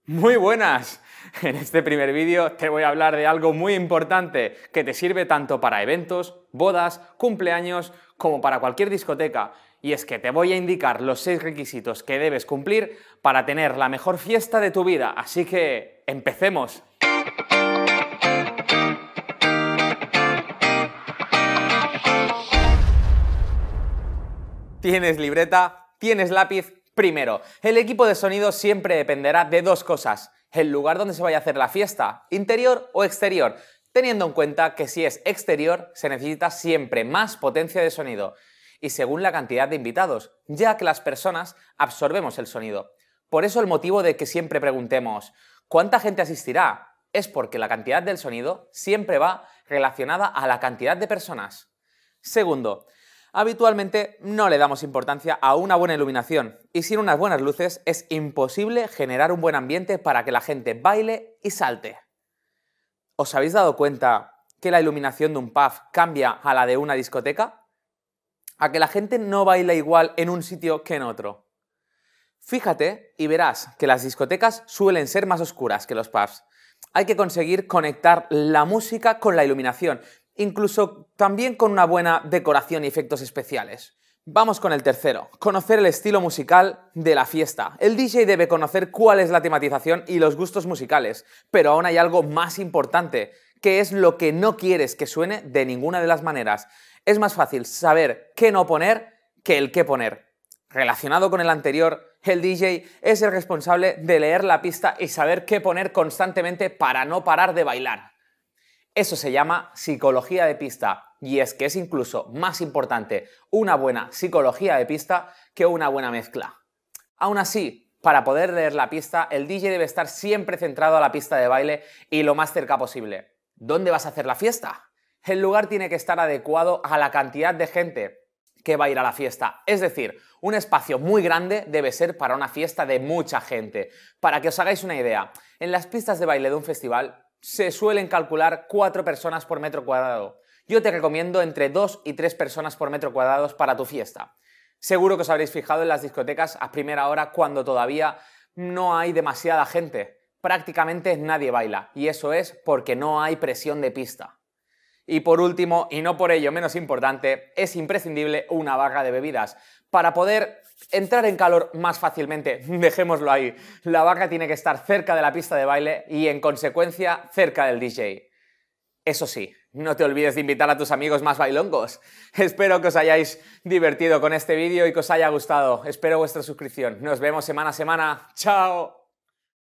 Muy buenas. En este primer vídeo te voy a hablar de algo muy importante que te sirve tanto para eventos, bodas, cumpleaños, como para cualquier discoteca. Y es que te voy a indicar los 6 requisitos que debes cumplir para tener la mejor fiesta de tu vida. Así que, ¡empecemos! ¿Tienes libreta? ¿Tienes lápiz? Primero, el equipo de sonido siempre dependerá de dos cosas: el lugar donde se vaya a hacer la fiesta, interior o exterior, teniendo en cuenta que si es exterior se necesita siempre más potencia de sonido, y según la cantidad de invitados, ya que las personas absorbemos el sonido. Por eso el motivo de que siempre preguntemos ¿cuánta gente asistirá? Es porque la cantidad del sonido siempre va relacionada a la cantidad de personas. Segundo, habitualmente no le damos importancia a una buena iluminación, y sin unas buenas luces es imposible generar un buen ambiente para que la gente baile y salte. ¿Os habéis dado cuenta que la iluminación de un pub cambia a la de una discoteca? A que la gente no baila igual en un sitio que en otro. Fíjate y verás que las discotecas suelen ser más oscuras que los pubs. Hay que conseguir conectar la música con la iluminación, incluso también con una buena decoración y efectos especiales. Vamos con el tercero, conocer el estilo musical de la fiesta. El DJ debe conocer cuál es la tematización y los gustos musicales, pero aún hay algo más importante, que es lo que no quieres que suene de ninguna de las maneras. Es más fácil saber qué no poner que el qué poner. Relacionado con el anterior, el DJ es el responsable de leer la pista y saber qué poner constantemente para no parar de bailar. Eso se llama psicología de pista, y es que es incluso más importante una buena psicología de pista que una buena mezcla. Aún así, para poder leer la pista, el DJ debe estar siempre centrado a la pista de baile y lo más cerca posible. ¿Dónde vas a hacer la fiesta? El lugar tiene que estar adecuado a la cantidad de gente que va a ir a la fiesta. Es decir, un espacio muy grande debe ser para una fiesta de mucha gente. Para que os hagáis una idea, en las pistas de baile de un festival se suelen calcular 4 personas por metro cuadrado. Yo te recomiendo entre 2 y 3 personas por metro cuadrado para tu fiesta. Seguro que os habréis fijado en las discotecas a primera hora cuando todavía no hay demasiada gente. Prácticamente nadie baila, y eso es porque no hay presión de pista. Y por último, y no por ello menos importante, es imprescindible una barra de bebidas. Para poder entrar en calor más fácilmente, dejémoslo ahí, la barra tiene que estar cerca de la pista de baile y en consecuencia cerca del DJ. Eso sí, no te olvides de invitar a tus amigos más bailongos. Espero que os hayáis divertido con este vídeo y que os haya gustado. Espero vuestra suscripción. Nos vemos semana a semana. ¡Chao!